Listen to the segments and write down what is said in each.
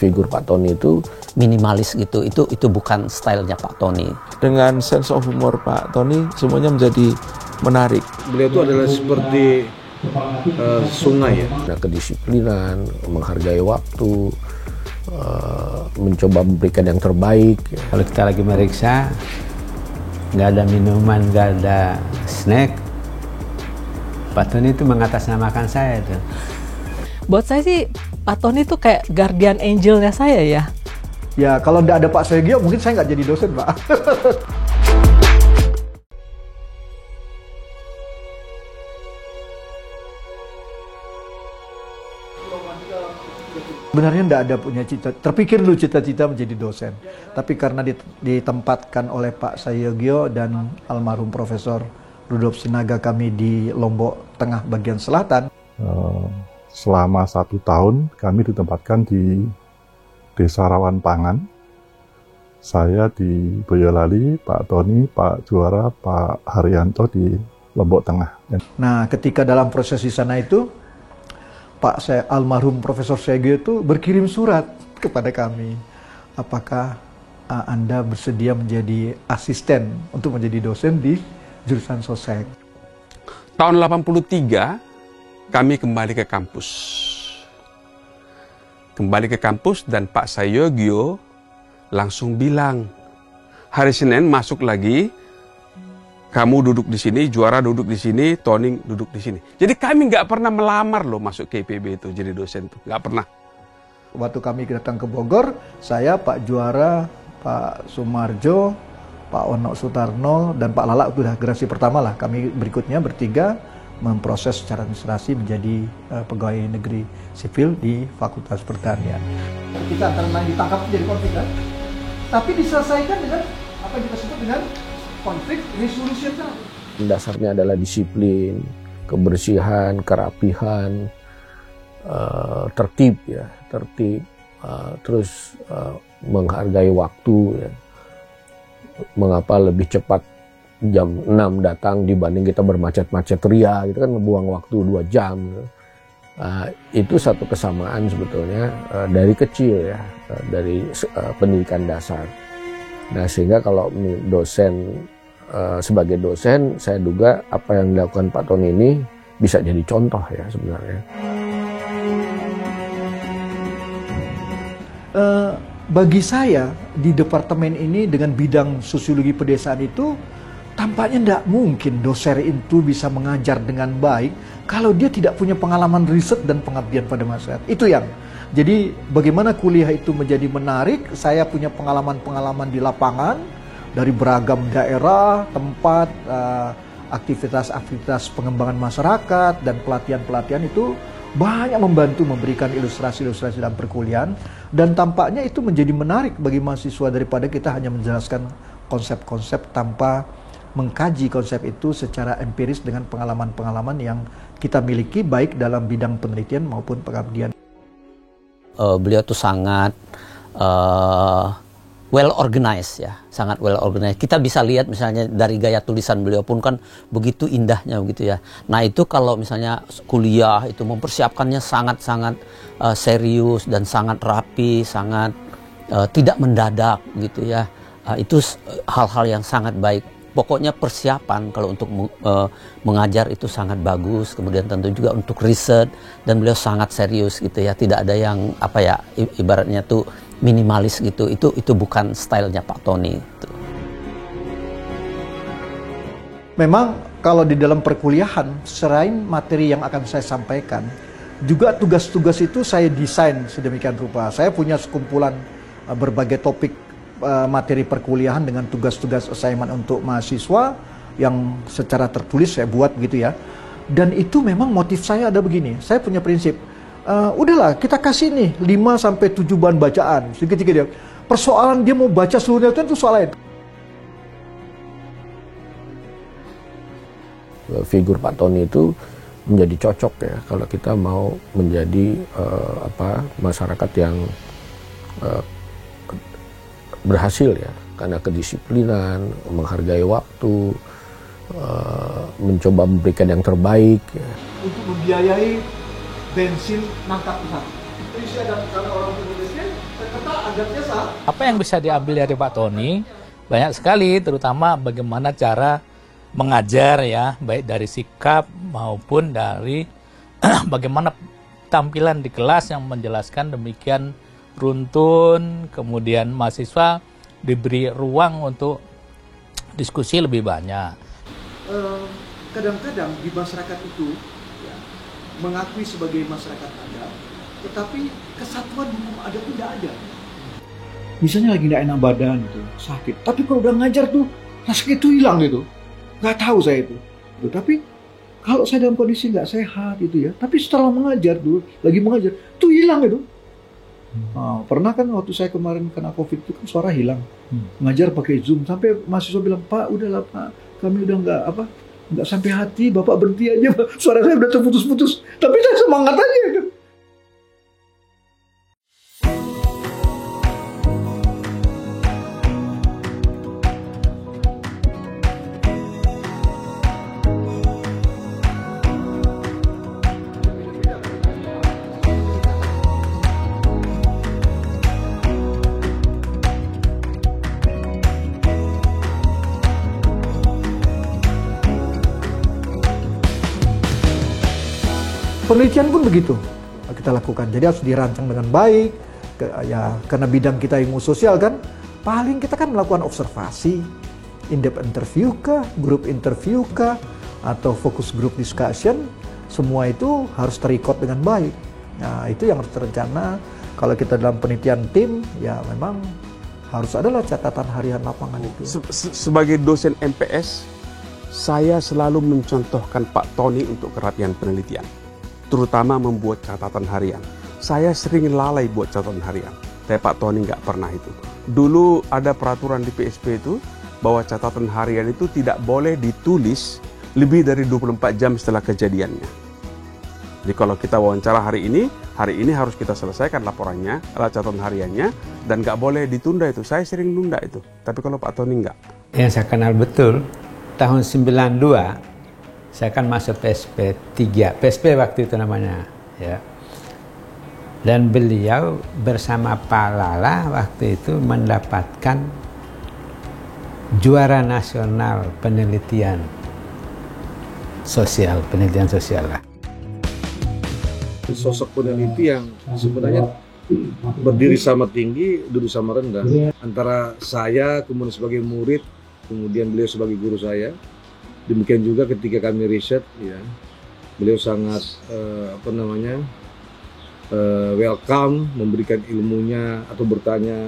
Figur Pak Tony itu minimalis gitu, itu bukan stylenya Pak Tony. Dengan sense of humor Pak Tony, semuanya menjadi menarik. Beliau itu adalah seperti sungai ya. Ada kedisiplinan, menghargai waktu, mencoba memberikan yang terbaik. Kalau kita lagi meriksa, nggak ada minuman, nggak ada snack, Pak Tony itu mengatasnamakan saya itu. Buat saya sih Pak Tony itu kayak guardian angelnya saya ya. Ya kalau nggak ada Pak Segio mungkin saya nggak jadi dosen Pak. Sebenarnya nggak ada punya cita, terpikir dulu cita-cita menjadi dosen. Tapi karena ditempatkan oleh Pak Sayogyo dan almarhum Profesor Rudolf Sinaga kami di Lombok Tengah bagian selatan. Selama 1 tahun kami ditempatkan di Desa Rawan Pangan. Saya di Boyolali, Pak Tony, Pak Juara, Pak Haryanto di Lombok Tengah. Nah, ketika dalam proses di sana itu, almarhum Profesor Segio itu berkirim surat kepada kami. Apakah Anda bersedia menjadi asisten untuk menjadi dosen di jurusan Sosek? Tahun 83, kami kembali ke kampus. Kembali ke kampus dan Pak Sayogyo langsung bilang, hari Senin masuk lagi, kamu duduk di sini, Juara duduk di sini, Tony duduk di sini. Jadi kami nggak pernah melamar loh masuk ke IPB itu jadi dosen tuh, nggak pernah. Waktu kami datang ke Bogor, saya, Pak Juara, Pak Sumarjo, Pak Ono Sutarno, dan Pak Lala itu udah generasi pertama lah. Kami berikutnya bertiga memproses secara administrasi menjadi pegawai negeri sipil di Fakultas Pertanian. Kita antara lain ditangkap menjadi konflik kan? Tapi diselesaikan dengan apa yang kita sebut dengan konflik resolution. Dasarnya adalah disiplin, kebersihan, kerapihan, tertib ya, terus menghargai waktu ya. Mengapa lebih cepat jam 6 datang dibanding kita bermacet-macet ria gitu kan, ngebuang waktu 2 jam. Itu satu kesamaan sebetulnya dari kecil ya, dari pendidikan dasar. Nah sehingga kalau dosen sebagai dosen, saya duga apa yang dilakukan Pak Tony ini bisa jadi contoh ya sebenarnya. Bagi saya di departemen ini dengan bidang sosiologi pedesaan itu tampaknya tidak mungkin dosen itu bisa mengajar dengan baik kalau dia tidak punya pengalaman riset dan pengabdian pada masyarakat. Itu yang. Jadi bagaimana kuliah itu menjadi menarik, saya punya pengalaman-pengalaman di lapangan dari beragam daerah, tempat, aktivitas-aktivitas pengembangan masyarakat dan pelatihan-pelatihan itu banyak membantu memberikan ilustrasi-ilustrasi dalam perkuliahan, dan tampaknya itu menjadi menarik bagi mahasiswa daripada kita hanya menjelaskan konsep-konsep tanpa mengkaji konsep itu secara empiris dengan pengalaman-pengalaman yang kita miliki baik dalam bidang penelitian maupun pengabdian. Beliau tuh sangat well organized ya, sangat well organized. Kita bisa lihat misalnya dari gaya tulisan beliau pun kan begitu indahnya begitu ya. Nah itu kalau misalnya kuliah itu mempersiapkannya sangat-sangat serius dan sangat rapi, sangat tidak mendadak gitu ya. Itu hal-hal yang sangat baik. Pokoknya persiapan kalau untuk mengajar itu sangat bagus. Kemudian tentu juga untuk riset, dan beliau sangat serius gitu ya. Tidak ada yang apa ya, ibaratnya tuh minimalis gitu. Itu bukan stylenya Pak Tony. Gitu. Memang kalau di dalam perkuliahan, selain materi yang akan saya sampaikan, juga tugas-tugas itu saya desain sedemikian rupa. Saya punya sekumpulan berbagai topik materi perkuliahan dengan tugas-tugas assignment untuk mahasiswa yang secara tertulis saya buat gitu ya. Dan itu memang motif saya ada begini. Saya punya prinsip, udahlah kita kasih nih 5-7 bahan bacaan. Sedikit-sedikit dia. Persoalan dia mau baca seluruhnya itu soal lain. Figur Pak Tony itu menjadi cocok ya kalau kita mau menjadi masyarakat yang berhasil ya, karena kedisiplinan, menghargai waktu, mencoba memberikan yang terbaik ya. Untuk membiayai bensin nangkap ikan. Isi ada karena orang Indonesia, ternyata agaknya sah. Apa yang bisa diambil dari Pak Tony? Banyak sekali, terutama bagaimana cara mengajar ya, baik dari sikap maupun dari bagaimana tampilan di kelas yang menjelaskan demikian runtun, kemudian mahasiswa diberi ruang untuk diskusi lebih banyak. Kadang-kadang di masyarakat itu ya, mengakui sebagai masyarakat adat, tetapi kesatuan hukum adat itu tidak ada. Misalnya lagi tidak enak badan itu, sakit. Tapi kalau udah ngajar tuh, sakit itu hilang gitu. Nggak tahu saya itu. Tapi kalau saya dalam kondisi nggak sehat itu ya, tapi setelah mengajar tuh, lagi mengajar, tuh hilang itu. Nah, pernah kan waktu saya kemarin kena COVID itu kan suara hilang. Ngajar pakai Zoom, sampai mahasiswa bilang, Pak, udahlah Pak, kami udah nggak sampai hati, Bapak berhenti aja, suara saya udah terputus-putus. Tapi saya semangat aja kan. Penelitian pun begitu kita lakukan. Jadi harus dirancang dengan baik. Ya, karena bidang kita ilmu sosial kan, paling kita kan melakukan observasi, in-depth interview kah, group interview kah, atau focus group discussion, semua itu harus ter-record dengan baik. Nah, itu yang harus terencana. Kalau kita dalam penelitian tim, ya memang harus adalah catatan harian lapangan itu. Sebagai dosen MPS, saya selalu mencontohkan Pak Tony untuk kerapian penelitian, terutama membuat catatan harian. Saya sering lalai buat catatan harian, tapi Pak Tony nggak pernah itu. Dulu ada peraturan di PSP itu, bahwa catatan harian itu tidak boleh ditulis lebih dari 24 jam setelah kejadiannya. Jadi kalau kita wawancara hari ini harus kita selesaikan laporannya, catatan hariannya, dan nggak boleh ditunda itu. Saya sering nunda itu, tapi kalau Pak Tony nggak. Yang saya kenal betul, tahun 92, saya kan masuk PSP 3, PSP waktu itu namanya, ya. Dan beliau bersama Pak Lala waktu itu mendapatkan juara nasional penelitian sosial lah. Sosok peneliti yang sebenarnya berdiri sama tinggi, duduk sama rendah. Antara saya kemudian sebagai murid, kemudian beliau sebagai guru saya. Demikian juga ketika kami riset, ya, beliau sangat welcome, memberikan ilmunya atau bertanya.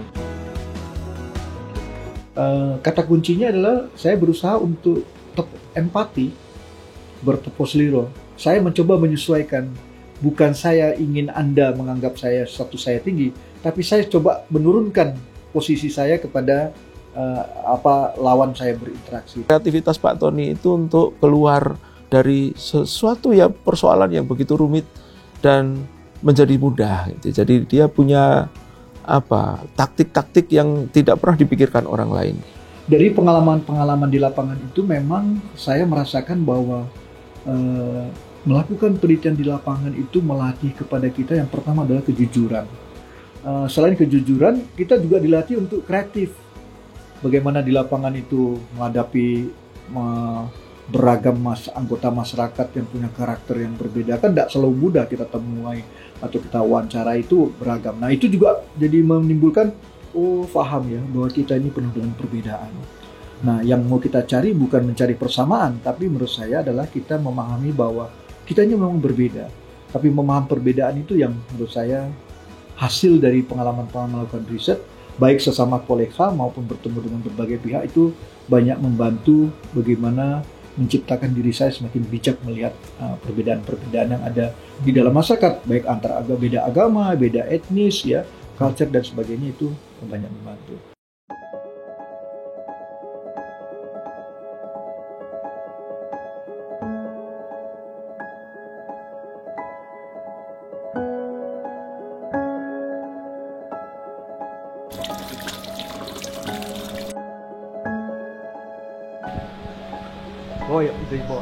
Kata kuncinya adalah saya berusaha untuk empati, bertepos liro. Saya mencoba menyesuaikan. Bukan saya ingin Anda menganggap saya status saya tinggi, tapi saya coba menurunkan posisi saya kepada lawan saya berinteraksi. Kreativitas Pak Tony itu untuk keluar dari sesuatu ya persoalan yang begitu rumit dan menjadi mudah. Jadi dia punya taktik-taktik yang tidak pernah dipikirkan orang lain. Dari pengalaman-pengalaman di lapangan itu memang saya merasakan bahwa melakukan penelitian di lapangan itu melatih kepada kita yang pertama adalah kejujuran. Selain kejujuran, kita juga dilatih untuk kreatif. Bagaimana di lapangan itu menghadapi beragam anggota masyarakat yang punya karakter yang berbeda. Kan tidak selalu mudah kita temui atau kita wawancara itu beragam. Nah itu juga jadi menimbulkan, paham ya bahwa kita ini penuh dengan perbedaan. Nah yang mau kita cari bukan mencari persamaan, tapi menurut saya adalah kita memahami bahwa kita ini memang berbeda. Tapi memahami perbedaan itu yang menurut saya hasil dari pengalaman-pengalaman melakukan riset, baik sesama kolega maupun bertemu dengan berbagai pihak, itu banyak membantu bagaimana menciptakan diri saya semakin bijak melihat perbedaan-perbedaan yang ada di dalam masyarakat, baik antara beda agama, beda etnis, ya, culture dan sebagainya, itu banyak membantu. Oh ya, itu Ibu.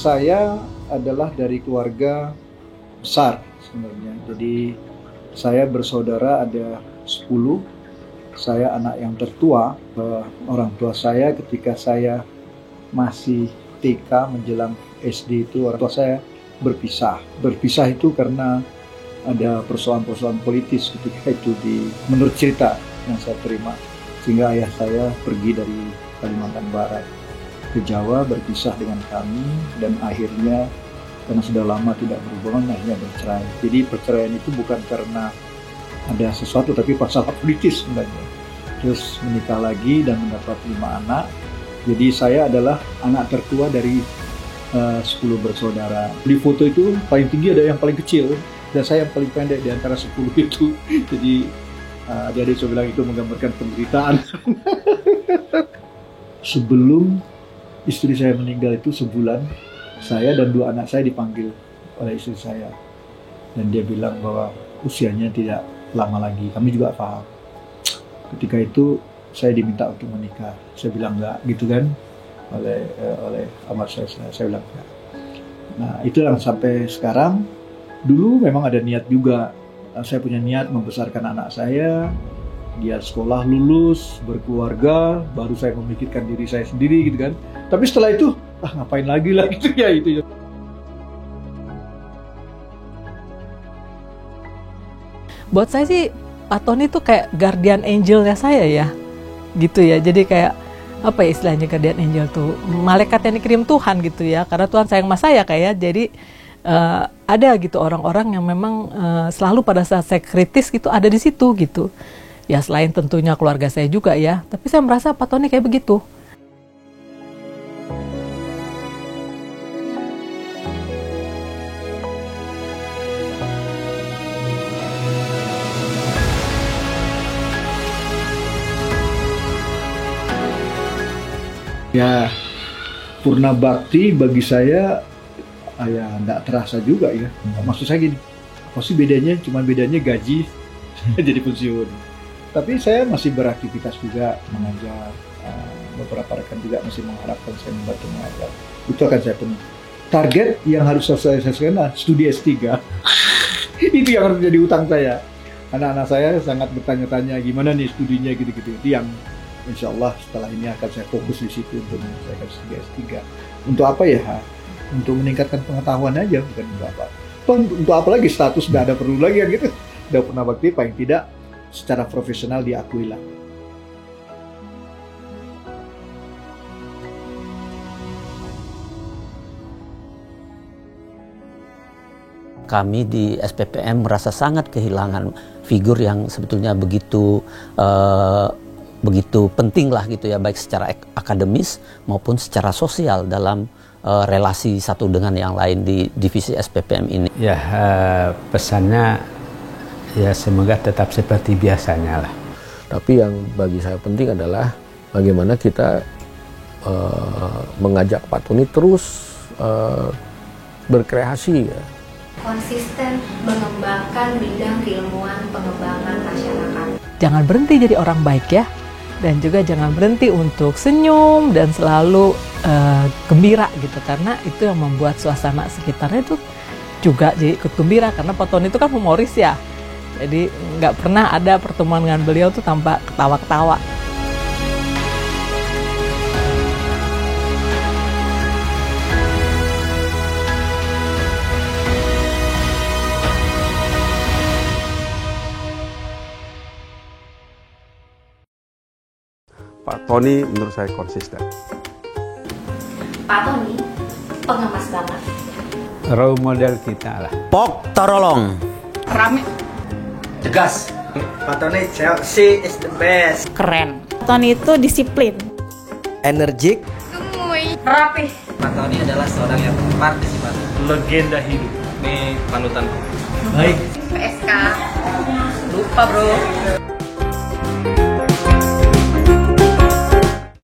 Saya adalah dari keluarga besar sebenarnya. Jadi saya bersaudara ada 10. Saya anak yang tertua. Orang tua saya ketika saya masih TK menjelang SD itu orang tua saya berpisah. Berpisah itu karena ada persoalan-persoalan politis ketika itu menurut cerita yang saya terima. Sehingga ayah saya pergi dari Kalimantan Barat ke Jawa, berpisah dengan kami, dan akhirnya karena sudah lama tidak berhubungan akhirnya bercerai. Jadi perceraian itu bukan karena ada sesuatu tapi masalah politis sebenarnya. Terus menikah lagi dan mendapat 5 anak. Jadi saya adalah anak tertua dari 10 bersaudara. Di foto itu paling tinggi ada yang paling kecil dan saya yang paling pendek di antara 10 itu. Jadi adik-adik saya bilang itu menggambarkan penderitaan. Sebelum istri saya meninggal itu sebulan, saya dan 2 anak saya dipanggil oleh istri saya. Dan dia bilang bahwa usianya tidak lama lagi. Kami juga paham. Ketika itu saya diminta untuk menikah. Saya bilang enggak, gitu kan, oleh amat saya bilang enggak. Nah itu yang sampai sekarang. Dulu memang ada niat juga. Saya punya niat membesarkan anak saya. Dia sekolah, lulus, berkeluarga, baru saya memikirkan diri saya sendiri gitu kan. Tapi setelah itu, ngapain lagi lah gitu ya itu. Buat saya sih Pak Tony itu kayak guardian angelnya saya ya, gitu ya. Jadi kayak apa ya istilahnya guardian angel tuh, malaikat yang dikirim Tuhan gitu ya. Karena Tuhan sayang sama saya kayak, jadi ada gitu orang-orang yang memang selalu pada saat saya kritis gitu ada di situ gitu. Ya selain tentunya keluarga saya juga ya, tapi saya merasa Pak Tony kayak begitu. Ya, purna bakti bagi saya ya nggak terasa juga ya. Maksud saya gini, pasti bedanya cuma bedanya gaji jadi pensiun. Tapi saya masih beraktivitas juga mengajar. Beberapa rekan juga masih mengharapkan saya membantu mengajar. Itu akan saya penuhi. Target yang harus saya selesaikan studi S3. Itu yang harus menjadi utang saya. Anak-anak saya sangat bertanya-tanya gimana nih studinya gitu-gitu. Itu yang insya Allah setelah ini akan saya fokus di situ untuk menyelesaikan studi S3. Untuk apa ya? Untuk meningkatkan pengetahuan aja, bukan untuk apa. Untuk apa lagi status nggak ada perlu lagi kan gitu. Udah pernah bakti paling tidak secara profesional diakui lah. Kami di SPPM merasa sangat kehilangan figur yang sebetulnya begitu penting lah gitu ya, baik secara akademis maupun secara sosial dalam relasi satu dengan yang lain di divisi SPPM ini. Ya, pesannya ya semoga tetap seperti biasanya lah. Tapi yang bagi saya penting adalah bagaimana kita mengajak Pak Tony terus berkreasi ya. Konsisten mengembangkan bidang keilmuan pengembangan masyarakat. Jangan berhenti jadi orang baik ya. Dan juga jangan berhenti untuk senyum dan selalu gembira gitu. Karena itu yang membuat suasana sekitarnya itu juga jadi ikut gembira. Karena Pak Tony itu kan humoris ya. Jadi nggak pernah ada pertemuan dengan beliau tuh tanpa ketawa-ketawa. Pak Tony menurut saya konsisten. Pak Tony pengemas banget. Role model kita lah. Pok Torolong. Rame. Tegas. Pak Tony, she is the best. Keren. Tony itu disiplin. Energik. Gemoy. Rapih. Pak Tony adalah seorang yang partisipatif. Legenda hidup. Ini panutanku. Baik. PSK. Lupa bro.